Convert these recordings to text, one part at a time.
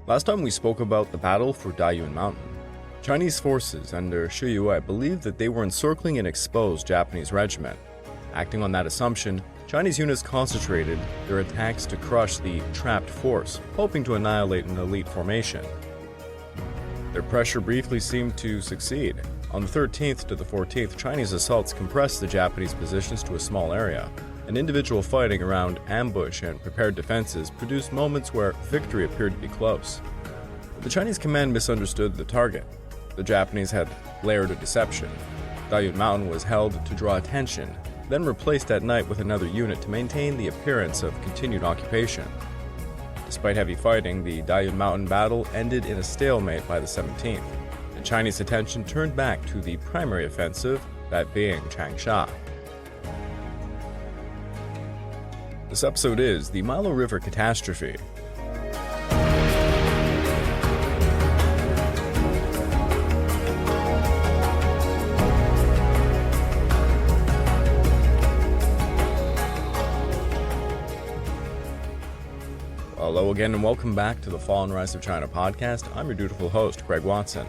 Last time we spoke about the battle for Dayun Mountain. Chinese forces under Shi Yue believed that they were encircling an exposed Japanese regiment. Acting on that assumption, Chinese units concentrated their attacks to crush the trapped force, hoping to annihilate an elite formation. Their pressure briefly seemed to succeed. On the 13th to the 14th, Chinese assaults compressed the Japanese positions to a small area, and individual fighting around ambush and prepared defenses produced moments where victory appeared to be close. But the Chinese command misunderstood the target. The Japanese had layered a deception. Dayun Mountain was held to draw attention, then replaced at night with another unit to maintain the appearance of continued occupation. Despite heavy fighting, the Dayun Mountain battle ended in a stalemate by the 17th, and Chinese attention turned back to the primary offensive, that being Changsha. This episode is the Miluo River Catastrophe. Hello again and welcome back to the Fall and Rise of China podcast. I'm your dutiful host, Craig Watson.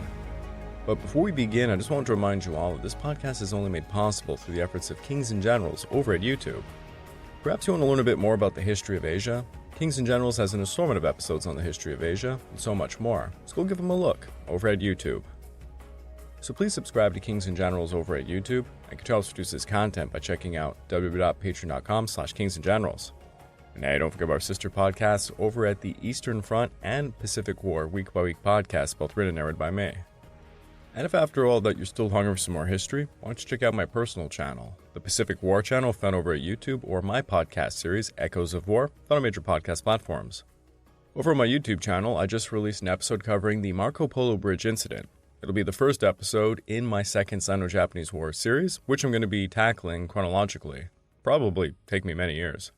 But before we begin, I just want to remind you all that this podcast is only made possible through the efforts of Kings and Generals over at YouTube. Perhaps you want to learn a bit more about the history of Asia? Kings and Generals has an assortment of episodes on the history of Asia, and so much more. So go give them a look over at YouTube. So please subscribe to Kings and Generals over at YouTube, and can help us produce this content by checking out www.patreon.com/kingsandgenerals. And now don't forget our sister podcasts over at the Eastern Front and Pacific War Week by Week podcasts, both written and narrated by me. And if after all that you're still hungry for some more history, why don't you check out my personal channel, the Pacific War channel found over at YouTube, or my podcast series, Echoes of War, found on major podcast platforms. Over on my YouTube channel, I just released an episode covering the Marco Polo Bridge incident. It'll be the first episode in my second Sino-Japanese War series, which I'm going to be tackling chronologically. Probably take me many years.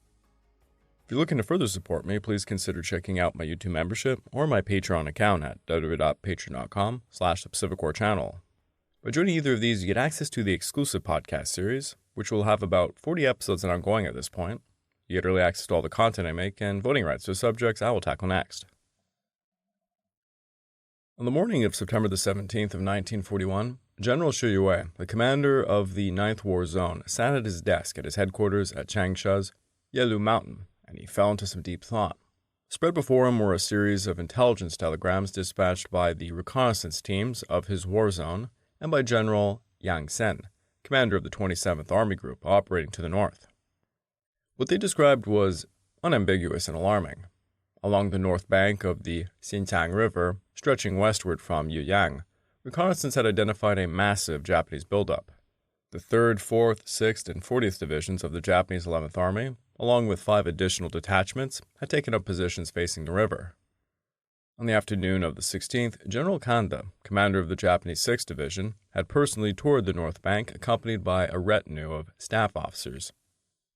If you're looking to further support me, please consider checking out my YouTube membership or my Patreon account at www.patreon.com/thepacificwarchannel. By joining either of these, you get access to the exclusive podcast series, which will have about 40 episodes and ongoing at this point. You get early access to all the content I make and voting rights to subjects I will tackle next. On the morning of September the 17th of 1941, General Shi Yue, the commander of the 9th War Zone, sat at his desk at his headquarters at Changsha's Dayun Mountain, and he fell into some deep thought. Spread before him were a series of intelligence telegrams dispatched by the reconnaissance teams of his war zone and by General Yang Sen, commander of the 27th Army Group operating to the north. What they described was unambiguous and alarming. Along the north bank of the Xinjiang River, stretching westward from Yuyang, reconnaissance had identified a massive Japanese buildup. The 3rd, 4th, 6th, and 40th Divisions of the Japanese 11th Army, along with 5 additional detachments, had taken up positions facing the river. On the afternoon of the 16th, General Kanda, commander of the Japanese 6th Division, had personally toured the north bank accompanied by a retinue of staff officers,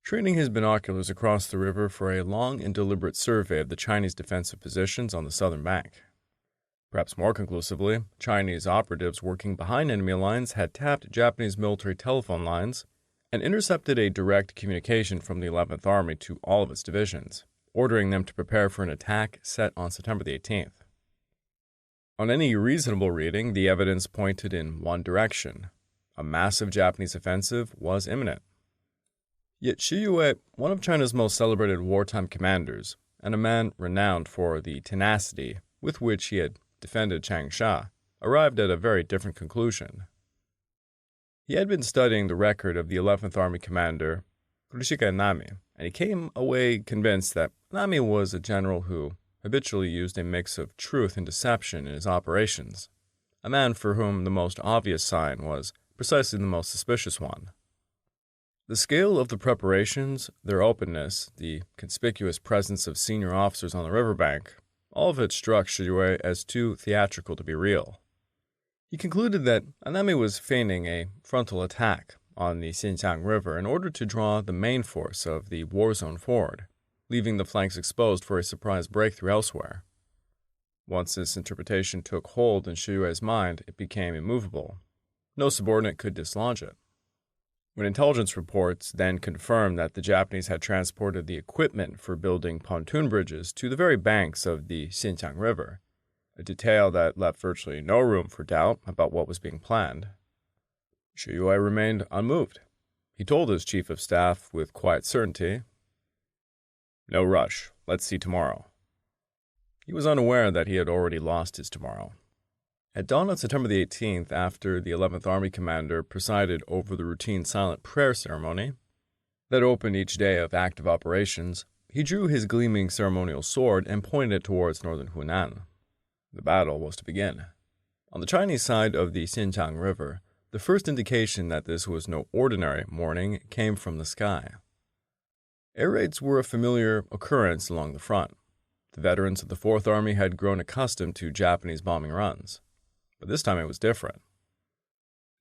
training his binoculars across the river for a long and deliberate survey of the Chinese defensive positions on the southern bank. Perhaps more conclusively, Chinese operatives working behind enemy lines had tapped Japanese military telephone lines and intercepted a direct communication from the 11th Army to all of its divisions, ordering them to prepare for an attack set on September the 18th. On any reasonable reading, the evidence pointed in one direction. A massive Japanese offensive was imminent. Yet Shi Yue, one of China's most celebrated wartime commanders, and a man renowned for the tenacity with which he had defended Changsha, arrived at a very different conclusion. He had been studying the record of the 11th Army commander, Kurishika Nami, and he came away convinced that Nami was a general who habitually used a mix of truth and deception in his operations, a man for whom the most obvious sign was precisely the most suspicious one. The scale of the preparations, their openness, the conspicuous presence of senior officers on the riverbank, all of it struck Shi Yue as too theatrical to be real. He concluded that Anami was feigning a frontal attack on the Xinjiang River in order to draw the main force of the war zone forward, leaving the flanks exposed for a surprise breakthrough elsewhere. Once this interpretation took hold in Shi Yue's mind, it became immovable. No subordinate could dislodge it. When intelligence reports then confirmed that the Japanese had transported the equipment for building pontoon bridges to the very banks of the Xinjiang River, a detail that left virtually no room for doubt about what was being planned. Xu Yue remained unmoved. He told his chief of staff with quiet certainty, "No rush. Let's see tomorrow." He was unaware that he had already lost his tomorrow. At dawn on September the 18th, after the 11th Army commander presided over the routine silent prayer ceremony that opened each day of active operations, he drew his gleaming ceremonial sword and pointed it towards northern Hunan. The battle was to begin. On the Chinese side of the Xinjiang River, the first indication that this was no ordinary morning came from the sky. Air raids were a familiar occurrence along the front. The veterans of the Fourth Army had grown accustomed to Japanese bombing runs, but this time it was different.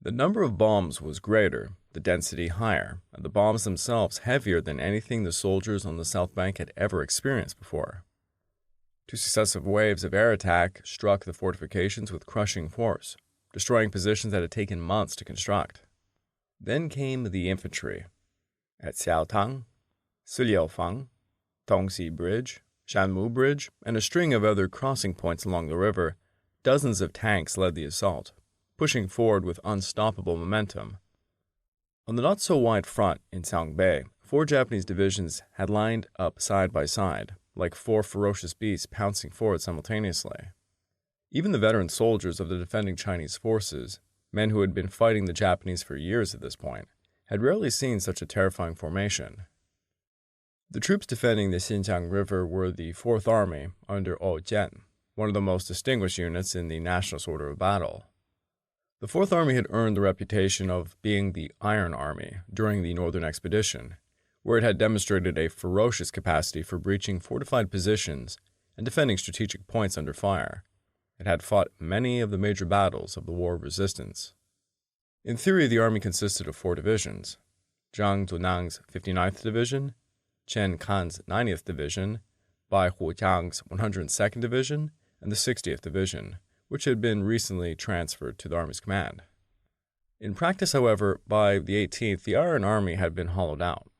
The number of bombs was greater, the density higher, and the bombs themselves heavier than anything the soldiers on the South Bank had ever experienced before. Two successive waves of air attack struck the fortifications with crushing force, destroying positions that had taken months to construct. Then came the infantry. At Xiaotang, Siliaofang, Tongxi Bridge, Shanmu Bridge, and a string of other crossing points along the river, dozens of tanks led the assault, pushing forward with unstoppable momentum. On the not-so-wide front in Xiangbei, 4 Japanese divisions had lined up side by side, like 4 ferocious beasts pouncing forward simultaneously. Even the veteran soldiers of the defending Chinese forces, men who had been fighting the Japanese for years at this point, had rarely seen such a terrifying formation. The troops defending the Xinjiang River were the Fourth Army under Jian, one of the most distinguished units in the Nationalist Order of Battle. The Fourth Army had earned the reputation of being the Iron Army during the Northern Expedition, where it had demonstrated a ferocious capacity for breaching fortified positions and defending strategic points under fire. It had fought many of the major battles of the War of Resistance. In theory, the army consisted of 4 divisions: Zhang Zunang's 59th Division, Chen Kan's 90th Division, Bai Hujiang's 102nd Division, and the 60th Division, which had been recently transferred to the Army's command. In practice, however, by the 18th, the Iron Army had been hollowed out.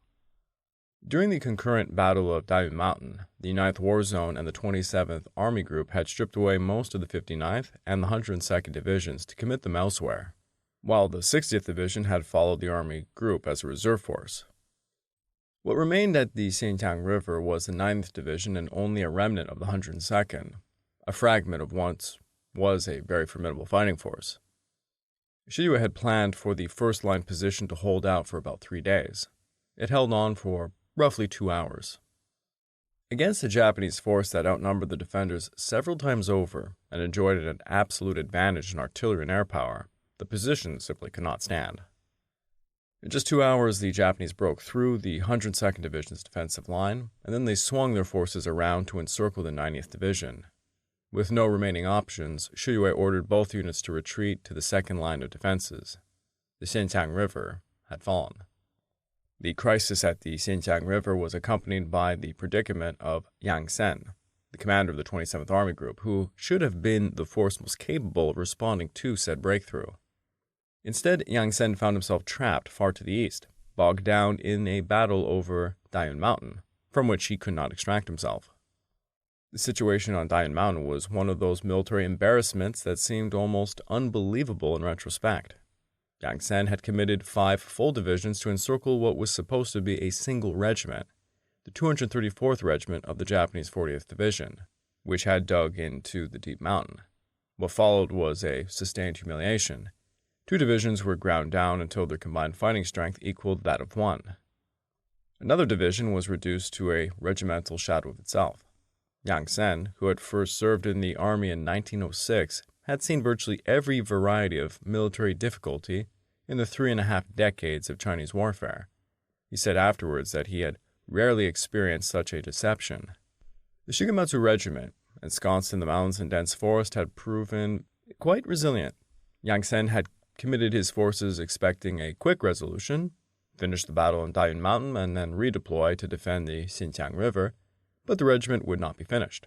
During the concurrent Battle of Dayun Mountain, the 9th War Zone and the 27th Army Group had stripped away most of the 59th and the 102nd Divisions to commit them elsewhere, while the 60th Division had followed the Army Group as a reserve force. What remained at the Xinjiang River was the 9th Division and only a remnant of the 102nd, a fragment of once was a very formidable fighting force. Xu Yue had planned for the first-line position to hold out for about 3 days. It held on for roughly 2 hours. Against a Japanese force that outnumbered the defenders several times over and enjoyed an absolute advantage in artillery and air power, the position simply could not stand. In just 2 hours, the Japanese broke through the 102nd Division's defensive line, and then they swung their forces around to encircle the 90th Division. With no remaining options, Xu Yue ordered both units to retreat to the second line of defenses. The Xinjiang River had fallen. The crisis at the Xinjiang River was accompanied by the predicament of Yang Sen, the commander of the 27th Army Group, who should have been the force most capable of responding to said breakthrough. Instead, Yang Sen found himself trapped far to the east, bogged down in a battle over Dayun Mountain, from which he could not extract himself. The situation on Dayun Mountain was one of those military embarrassments that seemed almost unbelievable in retrospect. Yang Sen had committed 5 full divisions to encircle what was supposed to be a single regiment, the 234th Regiment of the Japanese 40th Division, which had dug into the deep mountain. What followed was a sustained humiliation. 2 divisions were ground down until their combined fighting strength equaled that of 1. Another division was reduced to a regimental shadow of itself. Yang Sen, who had first served in the army in 1906, had seen virtually every variety of military difficulty in the 3.5 decades of Chinese warfare. He said afterwards that he had rarely experienced such a deception. The Shigematsu Regiment, ensconced in the mountains and dense forest, had proven quite resilient. Yang Sen had committed his forces expecting a quick resolution, finish the battle on Dayun Mountain, and then redeploy to defend the Xinjiang River, but the regiment would not be finished.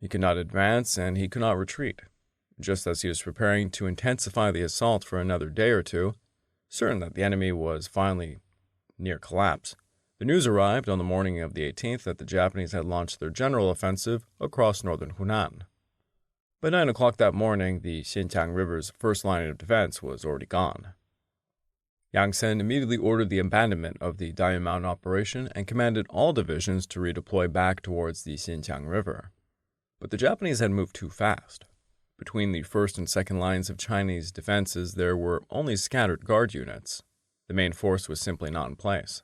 He could not advance and he could not retreat. Just as he was preparing to intensify the assault for another day or two, certain that the enemy was finally near collapse, the news arrived on the morning of the 18th that the Japanese had launched their general offensive across northern Hunan. By 9 o'clock that morning, the Xinjiang River's first line of defense was already gone. Yang Sen immediately ordered the abandonment of the Dayun Mountain operation and commanded all divisions to redeploy back towards the Xinjiang River. But the Japanese had moved too fast. Between the first and second lines of Chinese defenses, there were only scattered guard units. The main force was simply not in place.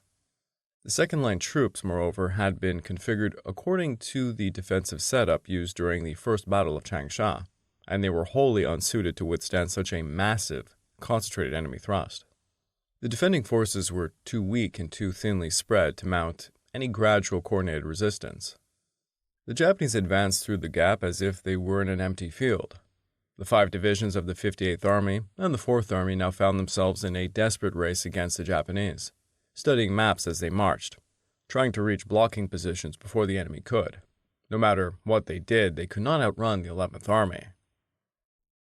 The second-line troops, moreover, had been configured according to the defensive setup used during the First Battle of Changsha, and they were wholly unsuited to withstand such a massive, concentrated enemy thrust. The defending forces were too weak and too thinly spread to mount any gradual coordinated resistance. The Japanese advanced through the gap as if they were in an empty field. The 5 divisions of the 58th Army and the 4th Army now found themselves in a desperate race against the Japanese, studying maps as they marched, trying to reach blocking positions before the enemy could. No matter what they did, they could not outrun the 11th Army.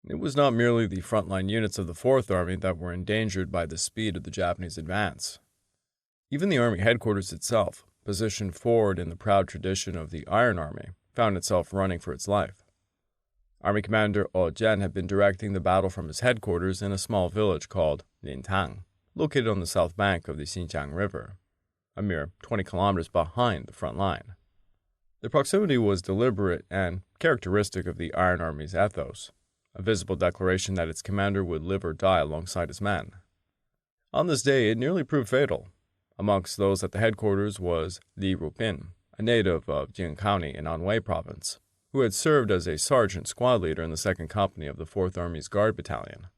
It was not merely the frontline units of the 4th Army that were endangered by the speed of the Japanese advance. Even the Army headquarters itself, positioned forward in the proud tradition of the Iron Army, found itself running for its life. Army Commander Jian had been directing the battle from his headquarters in a small village called Lintang, located on the south bank of the Xinjiang River, a mere 20 kilometers behind the front line. The proximity was deliberate and characteristic of the Iron Army's ethos, a visible declaration that its commander would live or die alongside his men. On this day, it nearly proved fatal. Amongst those at the headquarters was Li Rupin, a native of Jing County in Anhui Province, who had served as a sergeant squad leader in the 2nd Company of the 4th Army's Guard Battalion.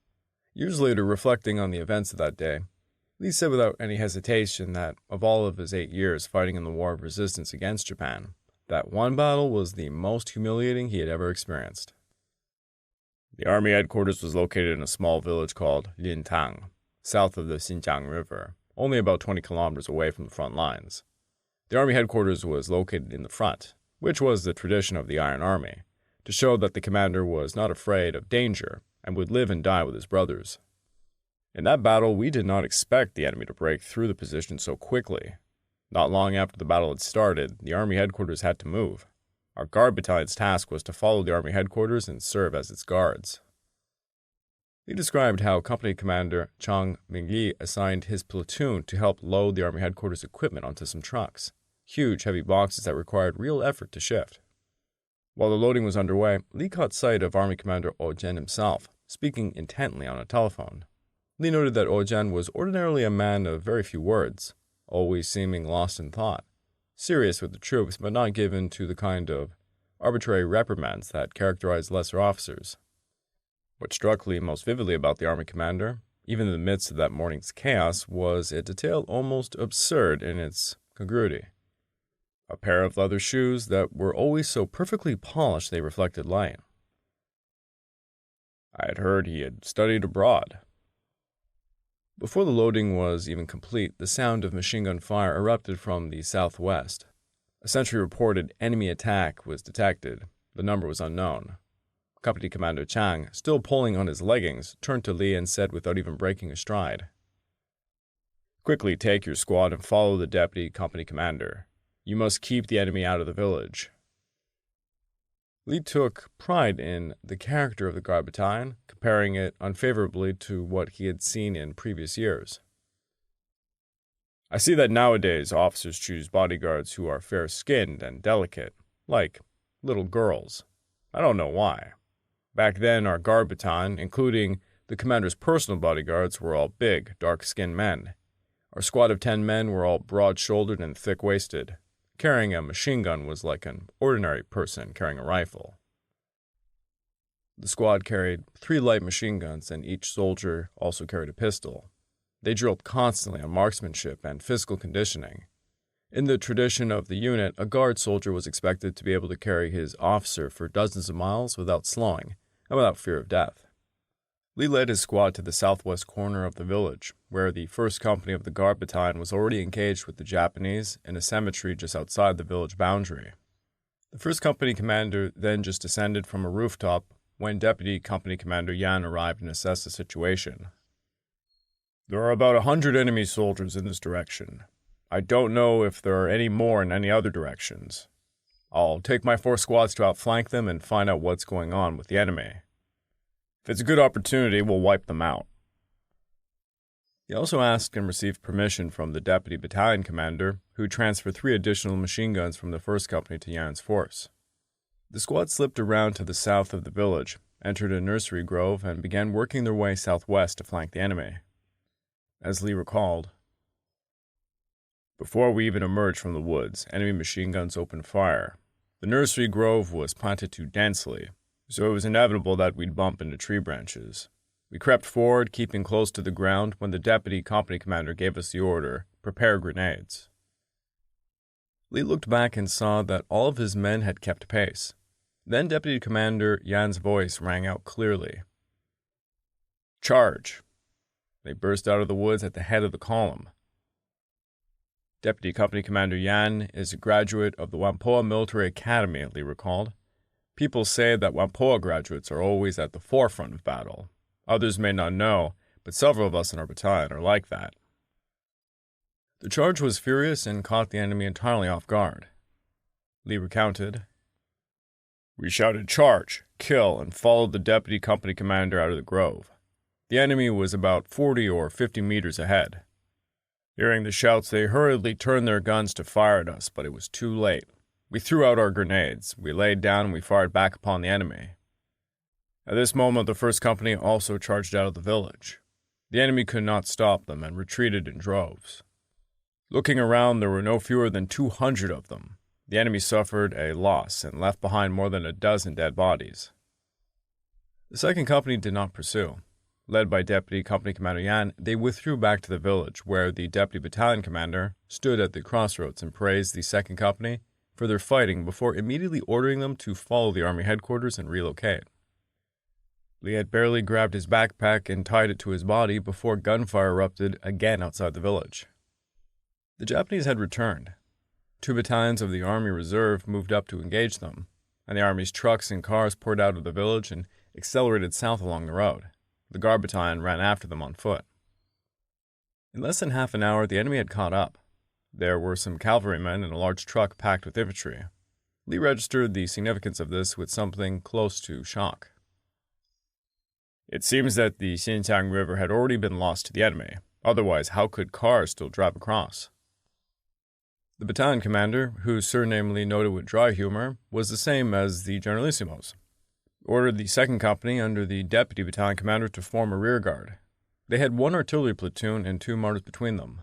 Years later, reflecting on the events of that day, Li said without any hesitation that, of all of his 8 years fighting in the War of Resistance against Japan, that one battle was the most humiliating he had ever experienced. The Army headquarters was located in a small village called Lintang, south of the Xinjiang River, only about 20 kilometers away from the front lines. The Army headquarters was located in the front, which was the tradition of the Iron Army, to show that the commander was not afraid of danger and would live and die with his brothers. In that battle, we did not expect the enemy to break through the position so quickly. Not long after the battle had started, the Army headquarters had to move. Our guard battalion's task was to follow the Army headquarters and serve as its guards. He described how Company Commander Chang Mingyi assigned his platoon to help load the Army headquarters equipment onto some trucks, huge heavy boxes that required real effort to shift. While the loading was underway, Li caught sight of Army Commander Jian himself, speaking intently on a telephone. Li noted that Jian was ordinarily a man of very few words, always seeming lost in thought, serious with the troops but not given to the kind of arbitrary reprimands that characterized lesser officers. What struck Li most vividly about the Army commander, even in the midst of that morning's chaos, was a detail almost absurd in its congruity. A pair of leather shoes that were always so perfectly polished they reflected light. I had heard he had studied abroad. Before the loading was even complete, the sound of machine gun fire erupted from the southwest. A sentry-reported enemy attack was detected. The number was unknown. Company Commander Chang, still pulling on his leggings, turned to Li and said without even breaking a stride, "Quickly take your squad and follow the Deputy Company Commander. You must keep the enemy out of the village." Li took pride in the character of the Guard Battalion, comparing it unfavorably to what he had seen in previous years. "I see that nowadays officers choose bodyguards who are fair-skinned and delicate, like little girls. I don't know why. Back then, our Guard Battalion, including the commander's personal bodyguards, were all big, dark-skinned men. Our squad of 10 men were all broad-shouldered and thick-waisted. Carrying a machine gun was like an ordinary person carrying a rifle." The squad carried 3 light machine guns, and each soldier also carried a pistol. They drilled constantly on marksmanship and physical conditioning. In the tradition of the unit, a guard soldier was expected to be able to carry his officer for dozens of miles without slowing and without fear of death. Li led his squad to the southwest corner of the village, where the 1st Company of the Guard Battalion was already engaged with the Japanese in a cemetery just outside the village boundary. The 1st Company commander then just descended from a rooftop when Deputy Company Commander Yan arrived and assessed the situation. "There are about 100 enemy soldiers in this direction. I don't know if there are any more in any other directions. I'll take my 4 squads to outflank them and find out what's going on with the enemy. If it's a good opportunity, we'll wipe them out. He also asked and received permission from the deputy battalion commander, who transferred 3 additional machine guns from the 1st Company to Yan's force. The squad slipped around to the south of the village, entered a nursery grove, and began working their way southwest to flank the enemy. As Lee recalled, "Before we even emerged from the woods, enemy machine guns opened fire. The nursery grove was planted too densely, so it was inevitable that we'd bump into tree branches. We crept forward, keeping close to the ground, when the deputy company commander gave us the order, 'Prepare grenades.'" Lee looked back and saw that all of his men had kept pace. Then Deputy Commander Yan's voice rang out clearly. "Charge!" They burst out of the woods at the head of the column. Deputy Company Commander Yan is a graduate of the Whampoa Military Academy, Lee recalled. People say that Whampoa graduates are always at the forefront of battle. Others may not know, but several of us in our battalion are like that. The charge was furious and caught the enemy entirely off guard. Lee recounted, "We shouted 'charge,' 'kill,' and followed the deputy company commander out of the grove. The enemy was about 40 or 50 meters ahead. Hearing the shouts, they hurriedly turned their guns to fire at us, but it was too late. We threw out our grenades, we laid down, and we fired back upon the enemy. At this moment, the 1st Company also charged out of the village. The enemy could not stop them and retreated in droves. Looking around, there were no fewer than 200 of them. The enemy suffered a loss and left behind more than a dozen dead bodies." The 2nd Company did not pursue. Led by Deputy Company Commander Yan, they withdrew back to the village, where the Deputy Battalion Commander stood at the crossroads and praised the 2nd Company for their fighting before immediately ordering them to follow the Army headquarters and relocate. Lee had barely grabbed his backpack and tied it to his body before gunfire erupted again outside the village. The Japanese had returned. 2 battalions of the Army Reserve moved up to engage them, and the Army's trucks and cars poured out of the village and accelerated south along the road. The Guard Battalion ran after them on foot. In less than half an hour, the enemy had caught up. There were some cavalrymen and a large truck packed with infantry. Lee registered the significance of this with something close to shock. "It seems that the Xinjiang River had already been lost to the enemy. Otherwise, how could cars still drive across?" The battalion commander, whose surname Lee noted with dry humor, was the same as the generalissimos. Ordered the 2nd Company under the deputy battalion commander to form a rear guard. They had 1 artillery platoon and 2 mortars between them.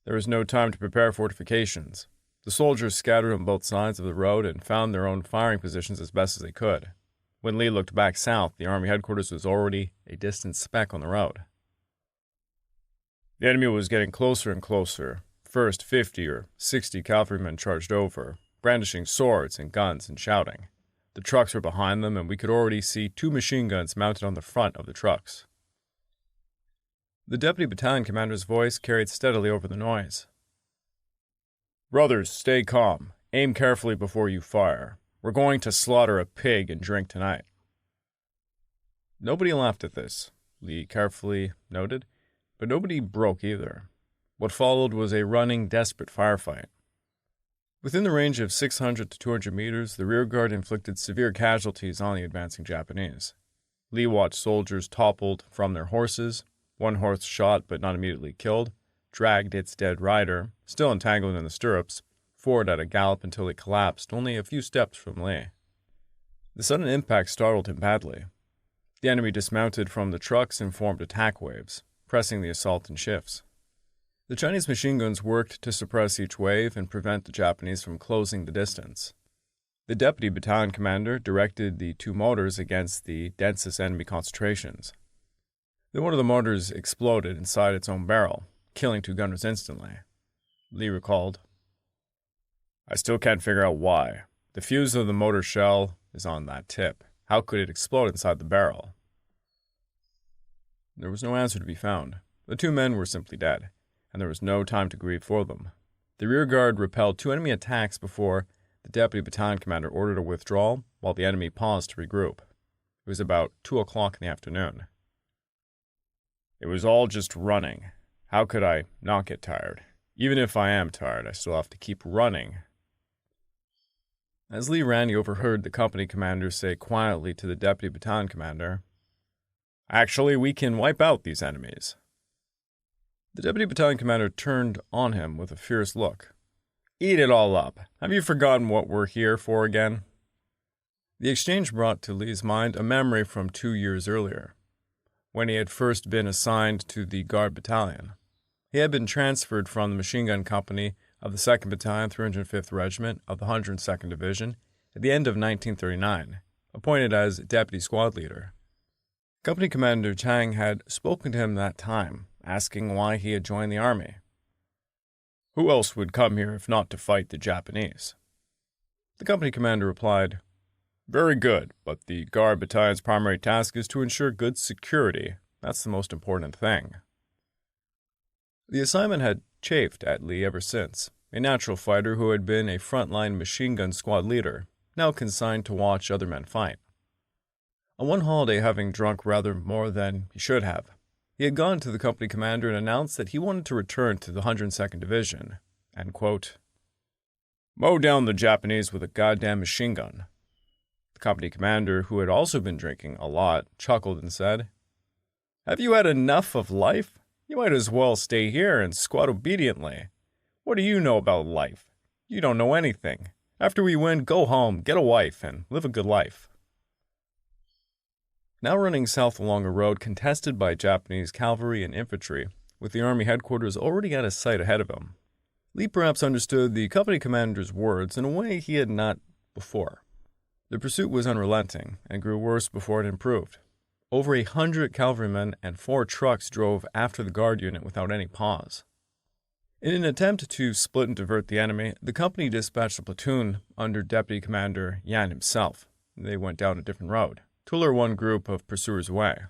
There was no time to prepare fortifications. The soldiers scattered on both sides of the road and found their own firing positions as best as they could. When Lee looked back south, the Army headquarters was already a distant speck on the road. The enemy was getting closer and closer. First, 50 or 60 cavalrymen charged over, brandishing swords and guns and shouting. The trucks were behind them, and we could already see 2 machine guns mounted on the front of the trucks. The deputy battalion commander's voice carried steadily over the noise. "Brothers, stay calm. Aim carefully before you fire. We're going to slaughter a pig and drink tonight." Nobody laughed at this, Lee carefully noted, but nobody broke either. What followed was a running, desperate firefight. Within the range of 600 to 200 meters, the rearguard inflicted severe casualties on the advancing Japanese. Lee watched soldiers toppled from their horses, 1 horse shot but not immediately killed, dragged its dead rider, still entangled in the stirrups, forward at a gallop until he collapsed only a few steps from Lee. The sudden impact startled him badly. The enemy dismounted from the trucks and formed attack waves, pressing the assault in shifts. The Chinese machine guns worked to suppress each wave and prevent the Japanese from closing the distance. The deputy battalion commander directed the 2 mortars against the densest enemy concentrations. Then one of the mortars exploded inside its own barrel, killing 2 gunners instantly. Lee recalled, "I still can't figure out why. The fuse of the mortar shell is on that tip. How could it explode inside the barrel?" There was no answer to be found. The 2 men were simply dead, and there was no time to grieve for them. The rearguard repelled 2 enemy attacks before the deputy battalion commander ordered a withdrawal while the enemy paused to regroup. It was about 2 o'clock in the afternoon. "It was all just running. How could I not get tired? Even if I am tired, I still have to keep running." As Li ran, he overheard the company commander say quietly to the deputy battalion commander, "Actually, we can wipe out these enemies." The deputy battalion commander turned on him with a fierce look. "Eat it all up. Have you forgotten what we're here for again?" The exchange brought to Li's mind a memory from 2 years earlier, when he had first been assigned to the Guard Battalion. He had been transferred from the machine gun company of the 2nd Battalion, 305th Regiment of the 102nd Division at the end of 1939, appointed as deputy squad leader. Company Commander Chang had spoken to him that time, asking why he had joined the army. "Who else would come here if not to fight the Japanese?" The company commander replied, "Very good, but the Guard Battalion's primary task is to ensure good security. That's the most important thing." The assignment had chafed at Li ever since, a natural fighter who had been a frontline machine gun squad leader, now consigned to watch other men fight. On one holiday, having drunk rather more than he should have, he had gone to the company commander and announced that he wanted to return to the 102nd Division and, quote, "mow down the Japanese with a goddamn machine gun." The company commander, who had also been drinking a lot, chuckled and said, "Have you had enough of life? You might as well stay here and squat obediently. What do you know about life? You don't know anything. After we win, go home, get a wife, and live a good life." Now running south along a road contested by Japanese cavalry and infantry, with the army headquarters already out of sight ahead of him, Li perhaps understood the company commander's words in a way he had not before. The pursuit was unrelenting and grew worse before it improved. Over 100 cavalrymen and 4 trucks drove after the guard unit without any pause. In an attempt to split and divert the enemy, the company dispatched a platoon under Deputy Commander Yan himself. They went down a different road to lure one group of pursuers away.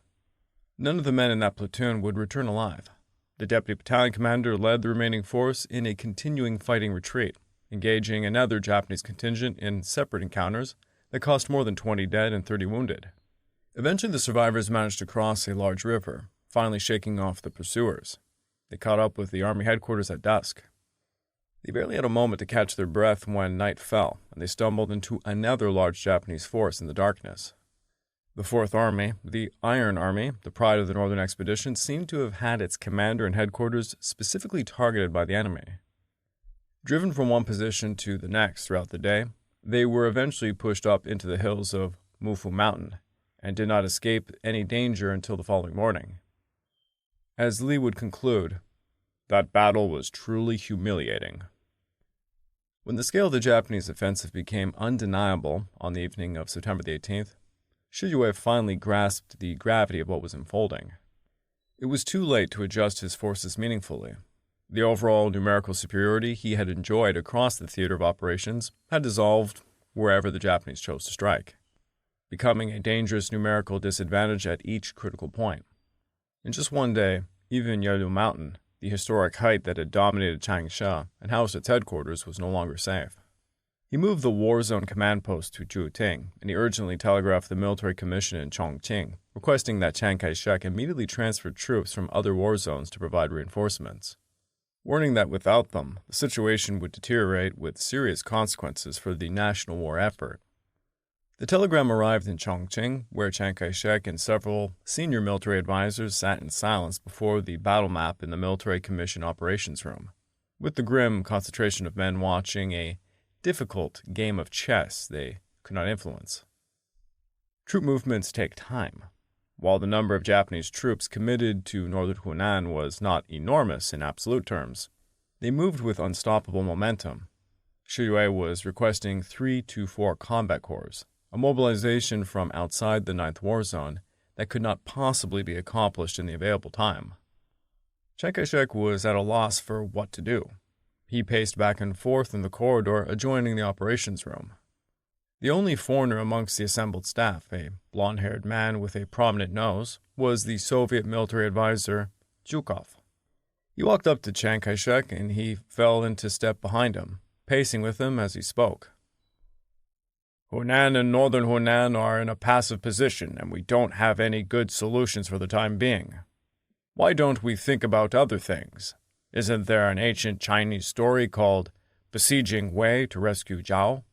None of the men in that platoon would return alive. The deputy battalion commander led the remaining force in a continuing fighting retreat, engaging another Japanese contingent in separate encounters that cost more than 20 dead and 30 wounded. Eventually, the survivors managed to cross a large river, finally shaking off the pursuers. They caught up with the army headquarters at dusk. They barely had a moment to catch their breath when night fell, and they stumbled into another large Japanese force in the darkness. The Fourth Army, the Iron Army, the pride of the Northern Expedition, seemed to have had its commander and headquarters specifically targeted by the enemy. Driven from one position to the next throughout the day, they were eventually pushed up into the hills of Miluo Mountain and did not escape any danger until the following morning. As Li would conclude, that battle was truly humiliating. When the scale of the Japanese offensive became undeniable on the evening of September the 18th, Shiyue finally grasped the gravity of what was unfolding. It was too late to adjust his forces meaningfully. The overall numerical superiority he had enjoyed across the theater of operations had dissolved wherever the Japanese chose to strike, becoming a dangerous numerical disadvantage at each critical point. In just one day, even Dayun Mountain, the historic height that had dominated Changsha and housed its headquarters, was no longer safe. He moved the war zone command post to Zhuting, and he urgently telegraphed the military commission in Chongqing, requesting that Chiang Kai-shek immediately transfer troops from other war zones to provide reinforcements, warning that without them, the situation would deteriorate with serious consequences for the national war effort. The telegram arrived in Chongqing, where Chiang Kai-shek and several senior military advisors sat in silence before the battle map in the military commission operations room, with the grim concentration of men watching a difficult game of chess they could not influence. Troop movements take time. While the number of Japanese troops committed to northern Hunan was not enormous in absolute terms, they moved with unstoppable momentum. Shiyue was requesting 3 to 4 combat corps, a mobilization from outside the 9th War Zone that could not possibly be accomplished in the available time. Chiang Kai-shek was at a loss for what to do. He paced back and forth in the corridor adjoining the operations room. The only foreigner amongst the assembled staff, a blond-haired man with a prominent nose, was the Soviet military advisor, Zhukov. He walked up to Chiang Kai-shek and he fell into step behind him, pacing with him as he spoke. "Hunan and northern Hunan are in a passive position, and we don't have any good solutions for the time being. Why don't we think about other things? Isn't there an ancient Chinese story called Besieging Wei to rescue Zhao?"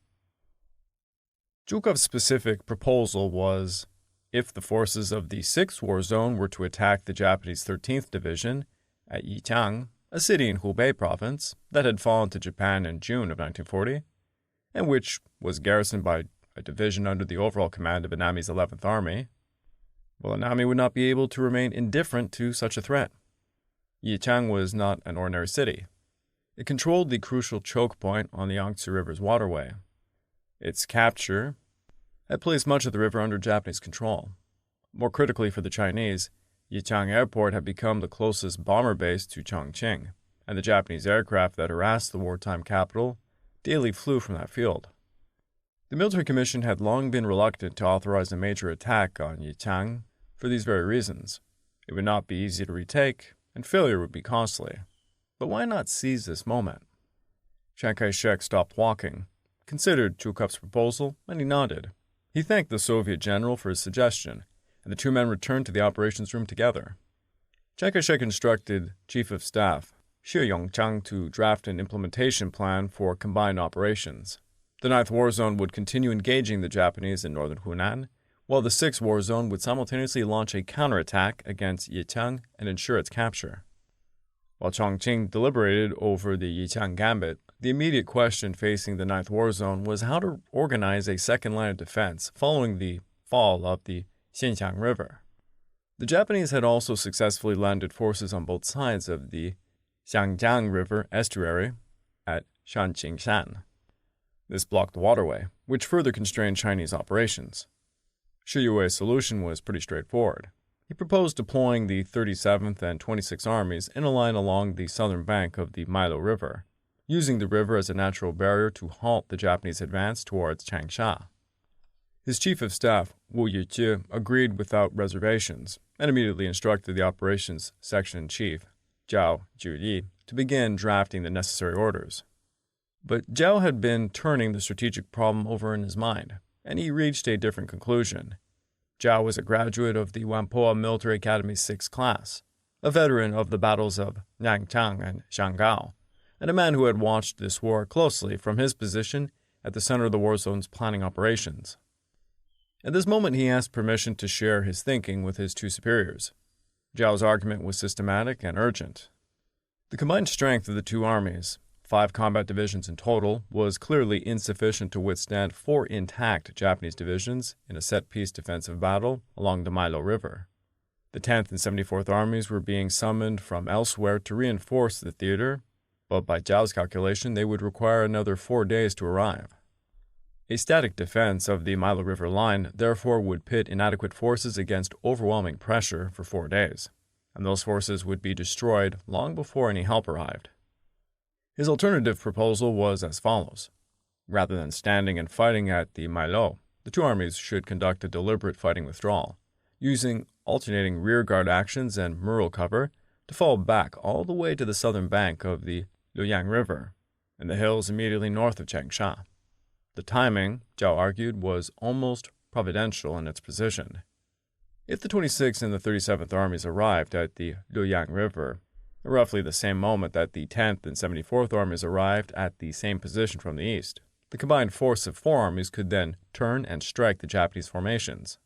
Zhukov's specific proposal was, if the forces of the 6th War Zone were to attack the Japanese 13th Division at Yichang, a city in Hubei province that had fallen to Japan in June of 1940, and which was garrisoned by a division under the overall command of Anami's 11th Army, well, Anami would not be able to remain indifferent to such a threat. Yichang was not an ordinary city. It controlled the crucial choke point on the Yangtze River's waterway. Its capture had placed much of the river under Japanese control. More critically for the Chinese, Yichang Airport had become the closest bomber base to Chongqing, and the Japanese aircraft that harassed the wartime capital daily flew from that field. The military commission had long been reluctant to authorize a major attack on Yichang for these very reasons. It would not be easy to retake, and failure would be costly. But why not seize this moment? Chiang Kai-shek stopped walking, considered Zhukov's proposal, and he nodded. He thanked the Soviet general for his suggestion, and the two men returned to the operations room together. Chiang Kai-shek instructed Chief of Staff Xie Yongchang to draft an implementation plan for combined operations. The 9th War Zone would continue engaging the Japanese in northern Hunan, while the 6th War Zone would simultaneously launch a counterattack against Yichang and ensure its capture. While Chongqing deliberated over the Yichang Gambit, the immediate question facing the 9th War Zone was how to organize a second line of defense following the fall of the Xinjiang River. The Japanese had also successfully landed forces on both sides of the Xinjiang River estuary at Shanqingshan. This blocked the waterway, which further constrained Chinese operations. Shi Yue's solution was pretty straightforward. He proposed deploying the 37th and 26th Armies in a line along the southern bank of the Miluo River, using the river as a natural barrier to halt the Japanese advance towards Changsha. His chief of staff, Wu Yiqi, agreed without reservations and immediately instructed the operations section chief, Zhao Juyi, to begin drafting the necessary orders. But Zhao had been turning the strategic problem over in his mind, and he reached a different conclusion. Zhao was a graduate of the Whampoa Military Academy's 6th class, a veteran of the battles of Nanchang and Shanggao, and a man who had watched this war closely from his position at the center of the war zone's planning operations. At this moment, he asked permission to share his thinking with his two superiors. Zhao's argument was systematic and urgent. The combined strength of the two armies, 5 combat divisions in total, was clearly insufficient to withstand 4 intact Japanese divisions in a set-piece defensive battle along the Miluo River. The 10th and 74th Armies were being summoned from elsewhere to reinforce the theater, but by Zhao's calculation, they would require another 4 days to arrive. A static defense of the Miluo River line therefore would pit inadequate forces against overwhelming pressure for 4 days, and those forces would be destroyed long before any help arrived. His alternative proposal was as follows. Rather than standing and fighting at the Miluo, the two armies should conduct a deliberate fighting withdrawal, using alternating rearguard actions and mural cover to fall back all the way to the southern bank of the Xinjiang River and the hills immediately north of Changsha. The timing, Zhao argued, was almost providential in its precision. If the 26th and the 37th Armies arrived at the Xinjiang River, roughly the same moment that the 10th and 74th Armies arrived at the same position from the east, the combined force of 4 armies could then turn and strike the Japanese formations,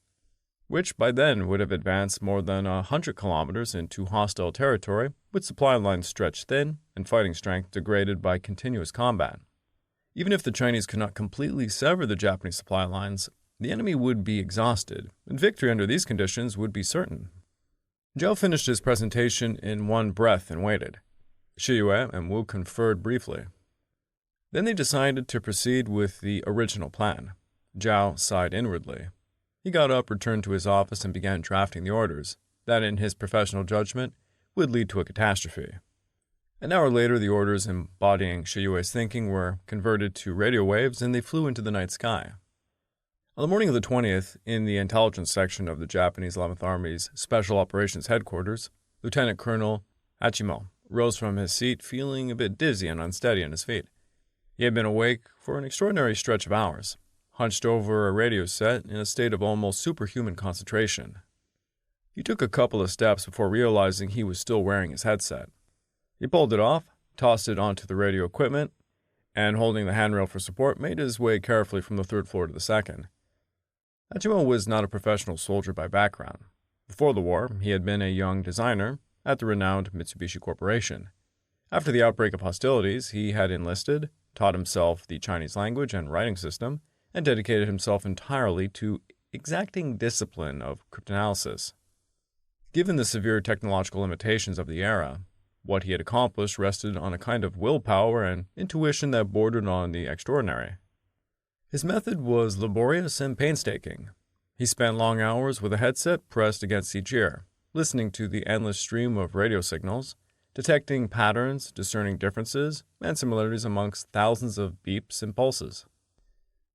which by then would have advanced more than 100 kilometers into hostile territory with supply lines stretched thin and fighting strength degraded by continuous combat. Even if the Chinese could not completely sever the Japanese supply lines, the enemy would be exhausted, and victory under these conditions would be certain. Zhao finished his presentation in one breath and waited. Shi Yue and Wu conferred briefly. Then they decided to proceed with the original plan. Zhao sighed inwardly. He got up, returned to his office, and began drafting the orders that, in his professional judgment, would lead to a catastrophe. An hour later, the orders embodying Shi Yue's thinking were converted to radio waves, and they flew into the night sky. On the morning of the 20th, in the intelligence section of the Japanese 11th Army's Special Operations Headquarters, Lieutenant Colonel Hachimo rose from his seat feeling a bit dizzy and unsteady on his feet. He had been awake for an extraordinary stretch of hours, hunched over a radio set in a state of almost superhuman concentration. He took a couple of steps before realizing he was still wearing his headset. He pulled it off, tossed it onto the radio equipment, and holding the handrail for support, made his way carefully from the third floor to the second. Hachimo was not a professional soldier by background. Before the war, he had been a young designer at the renowned Mitsubishi Corporation. After the outbreak of hostilities, he had enlisted, taught himself the Chinese language and writing system, and dedicated himself entirely to exacting discipline of cryptanalysis. Given the severe technological limitations of the era, what he had accomplished rested on a kind of willpower and intuition that bordered on the extraordinary. His method was laborious and painstaking. He spent long hours with a headset pressed against each ear, listening to the endless stream of radio signals, detecting patterns, discerning differences and similarities amongst thousands of beeps and pulses.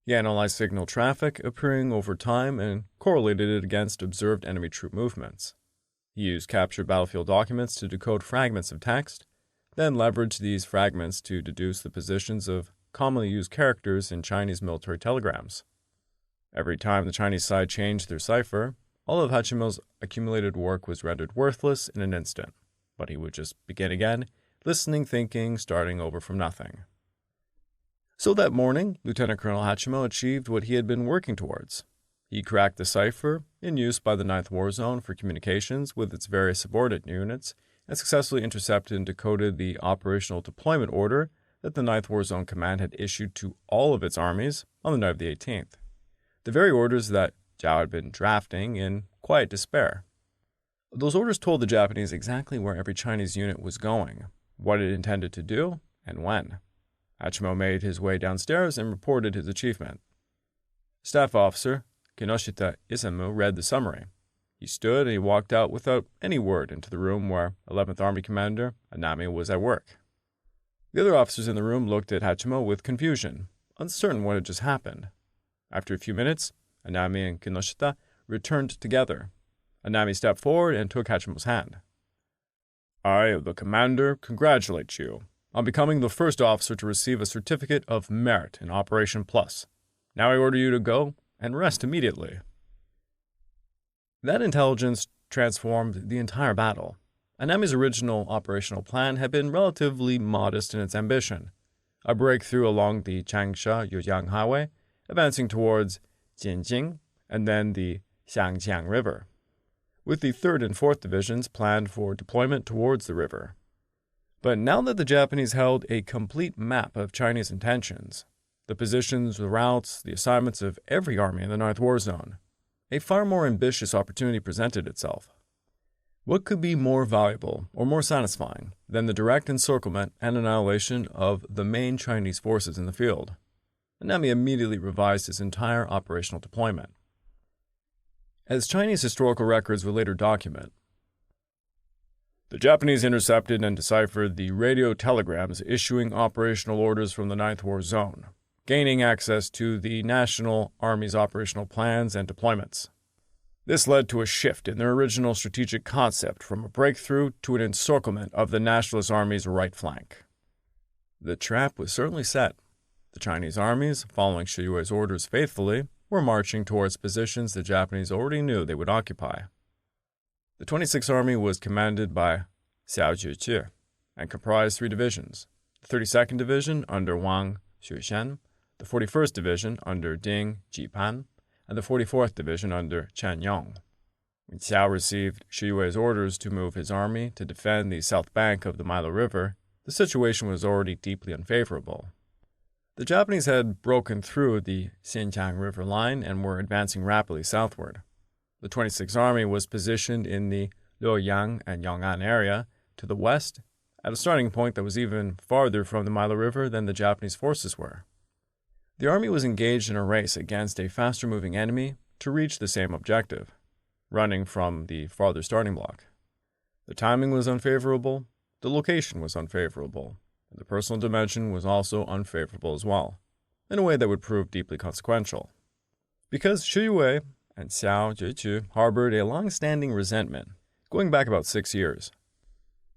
He analyzed signal traffic appearing over time and correlated it against observed enemy troop movements. He used captured battlefield documents to decode fragments of text, then leveraged these fragments to deduce the positions of commonly used characters in Chinese military telegrams. Every time the Chinese side changed their cipher, all of Hachimo's accumulated work was rendered worthless in an instant, but he would just begin again, listening, thinking, starting over from nothing. So that morning, Lieutenant Colonel Hachimo achieved what he had been working towards. He cracked the cipher, in use by the Ninth War Zone for communications with its various subordinate units, and successfully intercepted and decoded the operational deployment order that the Ninth War Zone Command had issued to all of its armies on the night of the 18th. The very orders that Zhao had been drafting in quiet despair. Those orders told the Japanese exactly where every Chinese unit was going, what it intended to do, and when. Hachimo made his way downstairs and reported his achievement. Staff Officer Kinoshita Isamu read the summary. He stood and he walked out without any word into the room where 11th Army Commander Anami was at work. The other officers in the room looked at Hachimo with confusion, uncertain what had just happened. After a few minutes, Anami and Kinoshita returned together. Anami stepped forward and took Hachimo's hand. I, the commander, congratulate you on becoming the first officer to receive a certificate of merit in Operation Plus. Now I order you to go and rest immediately. That intelligence transformed the entire battle. Anami's original operational plan had been relatively modest in its ambition. A breakthrough along the Changsha-Yujiang Highway, advancing towards Xinjiang, and then the Xinjiang River, with the 3rd and 4th Divisions planned for deployment towards the river. But now that the Japanese held a complete map of Chinese intentions, the positions, the routes, the assignments of every army in the Ninth War Zone, a far more ambitious opportunity presented itself. What could be more valuable or more satisfying than the direct encirclement and annihilation of the main Chinese forces in the field? Anami immediately revised his entire operational deployment. As Chinese historical records will later document, the Japanese intercepted and deciphered the radio telegrams issuing operational orders from the Ninth War Zone, gaining access to the National Army's operational plans and deployments. This led to a shift in their original strategic concept from a breakthrough to an encirclement of the Nationalist Army's right flank. The trap was certainly set. The Chinese armies, following Shiyue's orders faithfully, were marching towards positions the Japanese already knew they would occupy. The 26th Army was commanded by Xiao Jiqi and comprised 3 divisions: the 32nd Division under Wang Xuxian, the 41st Division under Ding Jipan, and the 44th Division under Chen Yong. When Xiao received Shiyue's orders to move his army to defend the south bank of the Miluo River, the situation was already deeply unfavorable. The Japanese had broken through the Xinjiang River line and were advancing rapidly southward. The 26th Army was positioned in the Luoyang and Yong'an area to the west, at a starting point that was even farther from the Miluo River than the Japanese forces were. The army was engaged in a race against a faster-moving enemy to reach the same objective, running from the farther starting block. The timing was unfavorable, the location was unfavorable, and the personal dimension was also unfavorable as well, in a way that would prove deeply consequential. Because Shiyue and Xiao Jiqi harbored a long-standing resentment, going back about 6 years.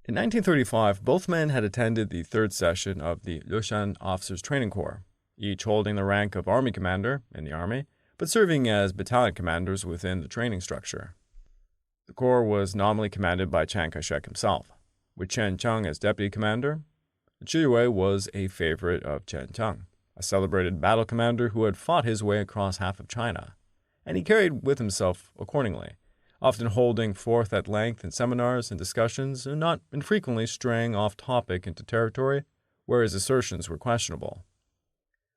In 1935, both men had attended the 3rd session of the Lushan Officers Training Corps, each holding the rank of Army Commander in the Army, but serving as battalion commanders within the training structure. The Corps was nominally commanded by Chiang Kai-shek himself, with Chen Cheng as Deputy Commander, Chiu was a favorite of Chen, a celebrated battle commander who had fought his way across half of China, and he carried with himself accordingly, often holding forth at length in seminars and discussions, and not infrequently straying off topic into territory where his assertions were questionable.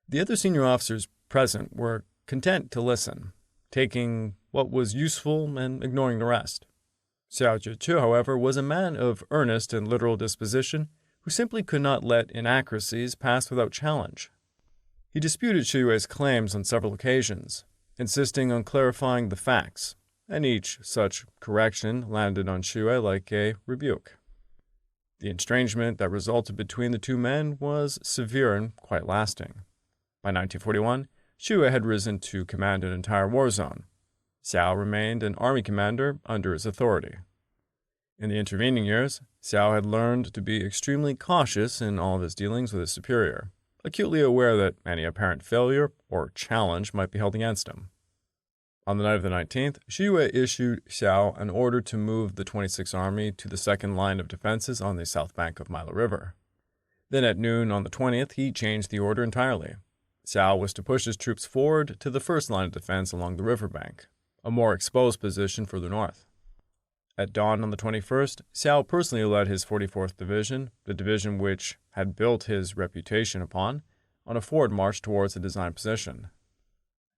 The other senior officers present were content to listen, taking what was useful and ignoring the rest. Xiao Zhichu, however, was a man of earnest and literal disposition who simply could not let inaccuracies pass without challenge. He disputed Shiyue's claims on several occasions, insisting on clarifying the facts, and each such correction landed on Shiyue like a rebuke. The estrangement that resulted between the two men was severe and quite lasting. By 1941, Shiyue had risen to command an entire war zone. Xiao remained an army commander under his authority. In the intervening years, Xiao had learned to be extremely cautious in all of his dealings with his superior, acutely aware that any apparent failure or challenge might be held against him. On the night of the 19th, Shiyue issued Xiao an order to move the 26th Army to the second line of defenses on the south bank of Miluo River. Then at noon on the 20th, he changed the order entirely. Xiao was to push his troops forward to the first line of defense along the riverbank, a more exposed position further north. At dawn on the 21st, Xiao personally led his 44th Division, the division which had built his reputation upon, on a forward march towards the designed position.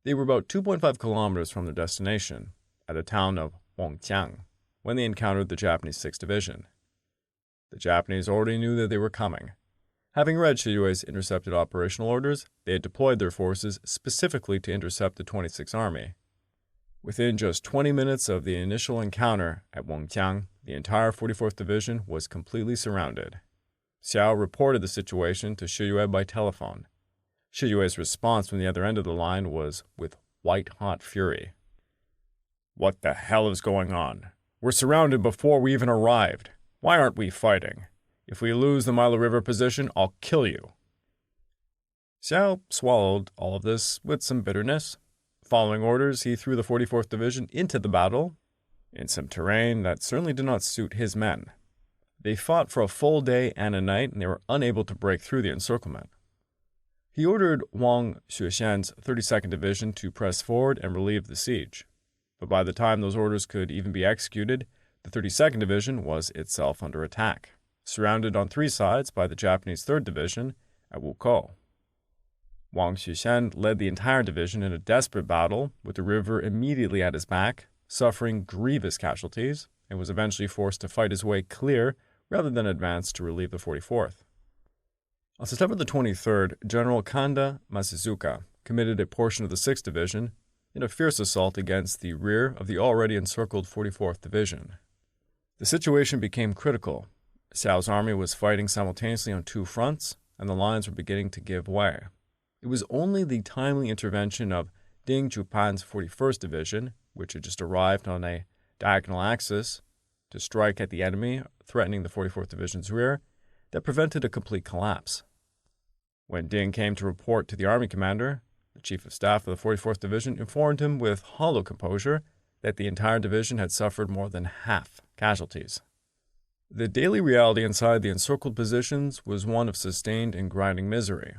They were about 2.5 kilometers from their destination, at the town of Wongjiang, when they encountered the Japanese 6th Division. The Japanese already knew that they were coming. Having read Shiyue's intercepted operational orders, they had deployed their forces specifically to intercept the 26th Army. Within just 20 minutes of the initial encounter at Wongjiang, the entire 44th Division was completely surrounded. Xiao reported the situation to Shiyue by telephone. Shiyue's response from the other end of the line was with white-hot fury. "What the hell is going on? We're surrounded before we even arrived. Why aren't we fighting? If we lose the Miluo River position, I'll kill you." Xiao swallowed all of this with some bitterness. Following orders, he threw the 44th Division into the battle, in some terrain that certainly did not suit his men. They fought for a full day and a night, and they were unable to break through the encirclement. He ordered Wang Xuexian's 32nd Division to press forward and relieve the siege. But by the time those orders could even be executed, the 32nd Division was itself under attack, surrounded on three sides by the Japanese 3rd Division at Wukou. Wang Xuexian led the entire division in a desperate battle, with the river immediately at his back, suffering grievous casualties, and was eventually forced to fight his way clear rather than advance to relieve the 44th. On September the 23rd, General Kanda Masuzuka committed a portion of the 6th Division in a fierce assault against the rear of the already encircled 44th Division. The situation became critical. Xiao's army was fighting simultaneously on two fronts, and the lines were beginning to give way. It was only the timely intervention of Ding Zhupan's 41st Division, which had just arrived on a diagonal axis to strike at the enemy, threatening the 44th Division's rear, that prevented a complete collapse. When Ding came to report to the army commander, the chief of staff of the 44th Division informed him with hollow composure that the entire division had suffered more than half casualties. The daily reality inside the encircled positions was one of sustained and grinding misery.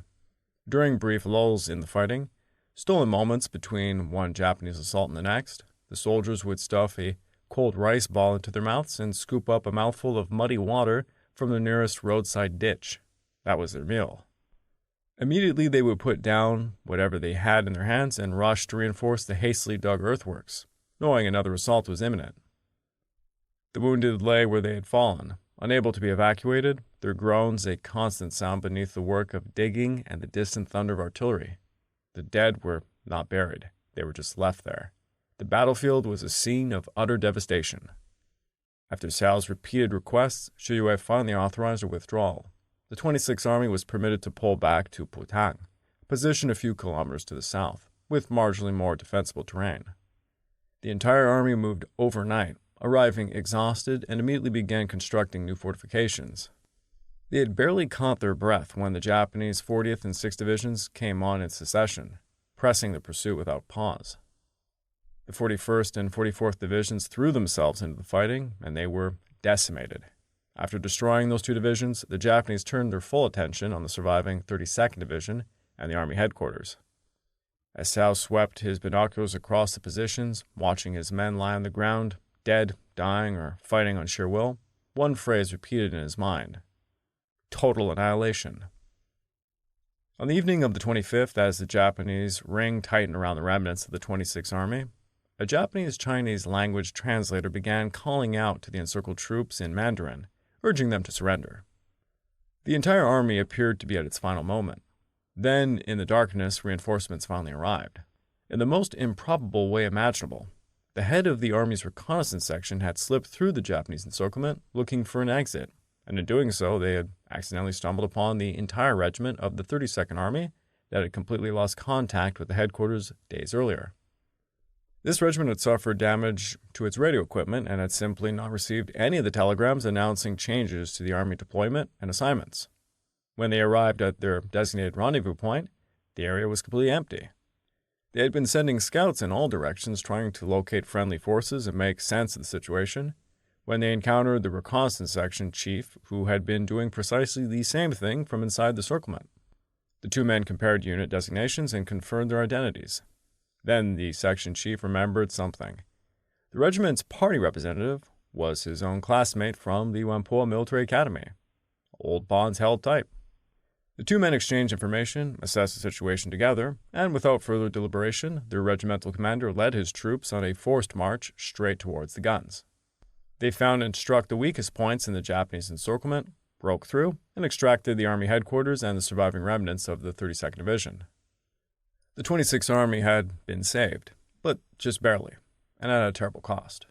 During brief lulls in the fighting, stolen moments between one Japanese assault and the next, the soldiers would stuff a cold rice ball into their mouths and scoop up a mouthful of muddy water from the nearest roadside ditch. That was their meal. Immediately they would put down whatever they had in their hands and rush to reinforce the hastily dug earthworks, knowing another assault was imminent. The wounded lay where they had fallen, unable to be evacuated, their groans a constant sound beneath the work of digging and the distant thunder of artillery. The dead were not buried. They were just left there. The battlefield was a scene of utter devastation. After Xiao's repeated requests, Shiyue finally authorized a withdrawal. The 26th Army was permitted to pull back to Putang, a position a few kilometers to the south, with marginally more defensible terrain. The entire army moved overnight, arriving exhausted, and immediately began constructing new fortifications. They had barely caught their breath when the Japanese 40th and 6th Divisions came on in succession, pressing the pursuit without pause. The 41st and 44th Divisions threw themselves into the fighting, and they were decimated. After destroying those two divisions, the Japanese turned their full attention on the surviving 32nd Division and the Army headquarters. As Xiao swept his binoculars across the positions, watching his men lie on the ground, dead, dying, or fighting on sheer will, one phrase repeated in his mind: total annihilation. On the evening of the 25th, as the Japanese ring tightened around the remnants of the 26th Army, a Japanese-Chinese language translator began calling out to the encircled troops in Mandarin, urging them to surrender. The entire army appeared to be at its final moment. Then, in the darkness, reinforcements finally arrived. In the most improbable way imaginable, the head of the army's reconnaissance section had slipped through the Japanese encirclement looking for an exit, and in doing so, they had accidentally stumbled upon the entire regiment of the 32nd Army that had completely lost contact with the headquarters days earlier. This regiment had suffered damage to its radio equipment and had simply not received any of the telegrams announcing changes to the army deployment and assignments. When they arrived at their designated rendezvous point, the area was completely empty. They had been sending scouts in all directions trying to locate friendly forces and make sense of the situation, when they encountered the reconnaissance section chief who had been doing precisely the same thing from inside the encirclement. The two men compared unit designations and confirmed their identities. Then the section chief remembered something. The regiment's party representative was his own classmate from the Whampoa Military Academy. Old bonds held tight. The two men exchanged information, assessed the situation together, and without further deliberation, their regimental commander led his troops on a forced march straight towards the guns. They found and struck the weakest points in the Japanese encirclement, broke through, and extracted the army headquarters and the surviving remnants of the 32nd Division. The 26th Army had been saved, but just barely, and at a terrible cost.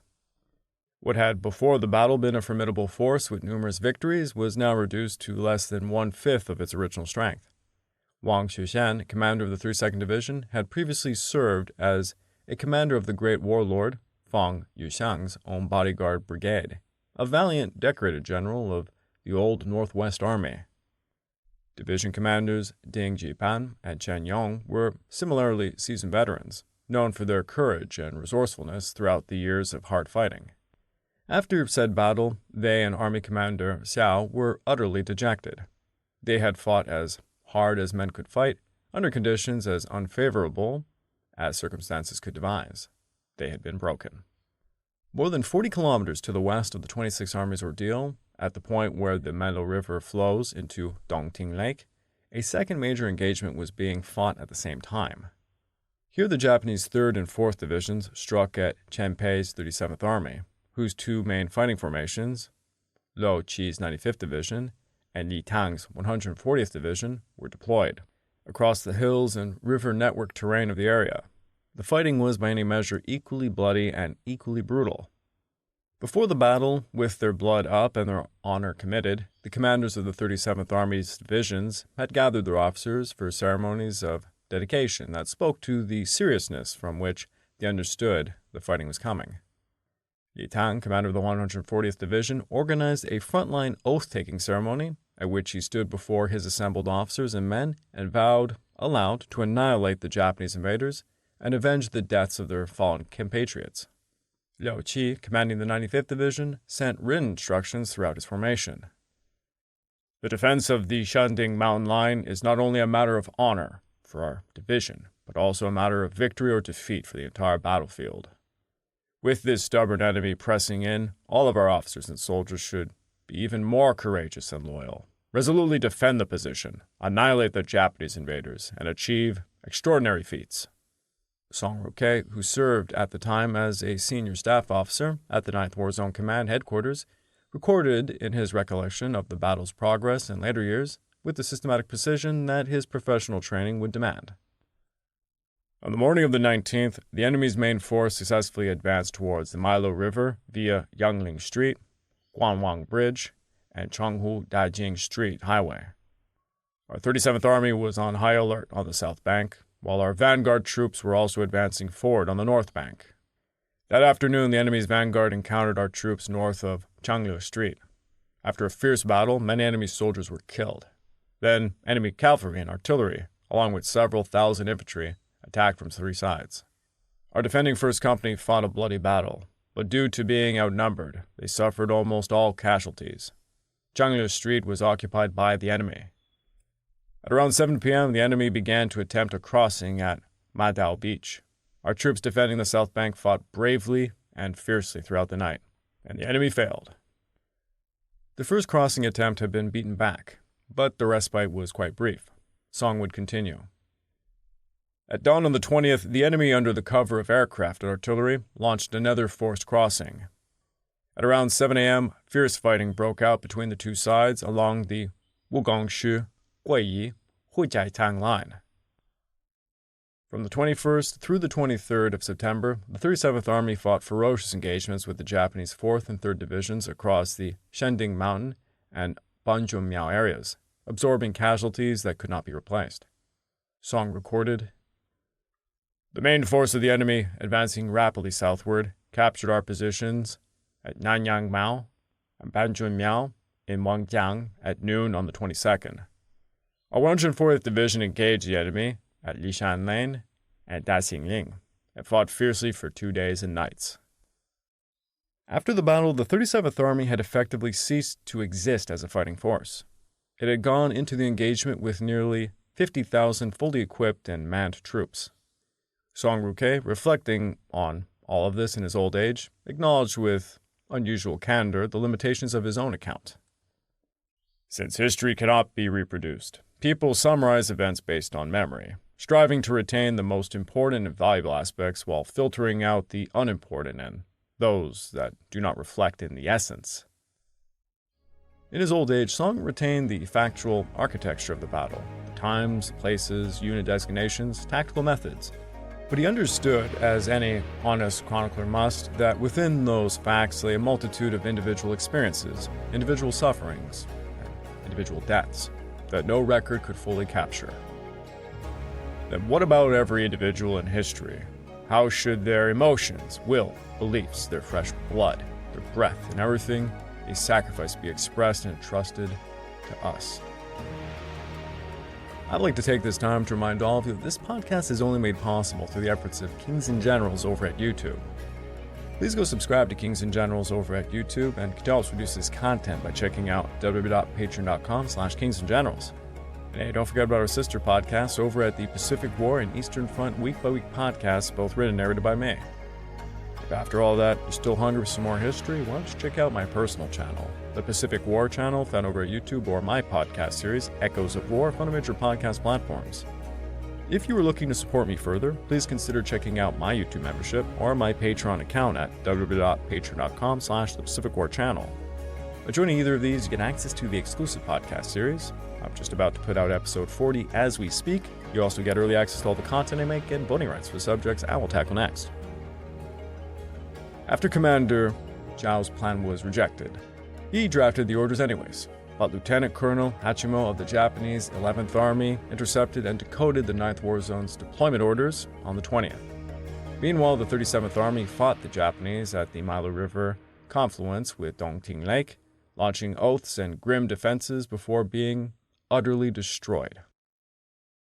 What had before the battle been a formidable force with numerous victories was now reduced to less than 1/5 of its original strength. Wang Xuxian, commander of the 32nd Division, had previously served as a commander of the great warlord Fang Yuxiang's own bodyguard brigade, a valiant, decorated general of the old Northwest Army. Division commanders Ding Jipan and Chen Yong were similarly seasoned veterans, known for their courage and resourcefulness throughout the years of hard fighting. After said battle, they and Army Commander Xiao were utterly dejected. They had fought as hard as men could fight, under conditions as unfavorable as circumstances could devise. They had been broken. More than 40 kilometers to the west of the 26th Army's ordeal, at the point where the Miluo River flows into Dongting Lake, a second major engagement was being fought at the same time. Here the Japanese 3rd and 4th Divisions struck at Chen Pei's 37th Army, whose two main fighting formations, Luo Qi's 95th Division and Li Tang's 140th Division, were deployed. Across the hills and river network terrain of the area, the fighting was by any measure equally bloody and equally brutal. Before the battle, with their blood up and their honor committed, the commanders of the 37th Army's divisions had gathered their officers for ceremonies of dedication that spoke to the seriousness from which they understood the fighting was coming. Li Tang, commander of the 140th Division, organized a frontline oath-taking ceremony at which he stood before his assembled officers and men and vowed aloud to annihilate the Japanese invaders and avenge the deaths of their fallen compatriots. Luo Qi, commanding the 95th Division, sent written instructions throughout his formation. The defense of the Xinjiang Mountain line is not only a matter of honor for our division, but also a matter of victory or defeat for the entire battlefield. With this stubborn enemy pressing in, all of our officers and soldiers should be even more courageous and loyal, resolutely defend the position, annihilate the Japanese invaders, and achieve extraordinary feats. Song Roque, who served at the time as a senior staff officer at the 9th War Zone Command headquarters, recorded in his recollection of the battle's progress in later years with the systematic precision that his professional training would demand. On the morning of the 19th, the enemy's main force successfully advanced towards the Miluo River via Yangling Street, Guanwang Bridge, and Chenghu Dajing Street Highway. Our 37th Army was on high alert on the south bank, while our vanguard troops were also advancing forward on the north bank. That afternoon, the enemy's vanguard encountered our troops north of Changliu Street. After a fierce battle, many enemy soldiers were killed. Then, enemy cavalry and artillery, along with several thousand infantry, attacked from three sides. Our defending 1st Company fought a bloody battle, but due to being outnumbered, they suffered almost all casualties. Zhangli Street was occupied by the enemy. At around 7 p.m., the enemy began to attempt a crossing at Madao Beach. Our troops defending the south bank fought bravely and fiercely throughout the night, and the enemy failed. The first crossing attempt had been beaten back, but the respite was quite brief. Song would continue. At dawn on the 20th, the enemy, under the cover of aircraft and artillery, launched another forced crossing. At around 7 a.m., fierce fighting broke out between the two sides along the Wugongshu, Guiyi, Hujiaitang line. From the 21st through the 23rd of September, the 37th Army fought ferocious engagements with the Japanese 4th and 3rd Divisions across the Xinjiang Mountain and Banjumiao areas, absorbing casualties that could not be replaced. Song recorded, "The main force of the enemy, advancing rapidly southward, captured our positions at Nanyang Mao and Banjumiao in Wangjiang at noon on the 22nd. Our 140th Division engaged the enemy at Lishan Lane and Daxingling and fought fiercely for 2 days and nights." After the battle, the 37th Army had effectively ceased to exist as a fighting force. It had gone into the engagement with nearly 50,000 fully equipped and manned troops. Song Ruke, reflecting on all of this in his old age, acknowledged with unusual candor the limitations of his own account. "Since history cannot be reproduced, people summarize events based on memory, striving to retain the most important and valuable aspects while filtering out the unimportant and those that do not reflect in the essence." In his old age, Song retained the factual architecture of the battle, the times, places, unit designations, tactical methods. But he understood, as any honest chronicler must, that within those facts lay a multitude of individual experiences, individual sufferings, and individual deaths that no record could fully capture. Then what about every individual in history? How should their emotions, will, beliefs, their fresh blood, their breath, and everything they sacrificed be expressed and entrusted to us? I'd like to take this time to remind all of you that this podcast is only made possible through the efforts of Kings and Generals over at YouTube. Please go subscribe to Kings and Generals over at YouTube, and you can also produce this content by checking out www.patreon.com/kingsandgenerals. And hey, don't forget about our sister podcasts over at the Pacific War and Eastern Front Week by Week podcasts, both written and narrated by me. If after all that you're still hungry for some more history, why don't you check out my personal channel, the Pacific War channel, found over at YouTube, or my podcast series, Echoes of War, found on major podcast platforms. If you are looking to support me further, please consider checking out my YouTube membership or my Patreon account at www.patreon.com/the Pacific War channel. By joining either of these, you get access to the exclusive podcast series. I'm just about to put out episode 40 as we speak. You also get early access to all the content I make and voting rights for subjects I will tackle next. After Commander Zhao's plan was rejected, he drafted the orders anyways, but Lieutenant Colonel Hachimo of the Japanese 11th Army intercepted and decoded the 9th War Zone's deployment orders on the 20th. Meanwhile, the 37th Army fought the Japanese at the Miluo River confluence with Dongting Lake, launching oaths and grim defenses before being utterly destroyed.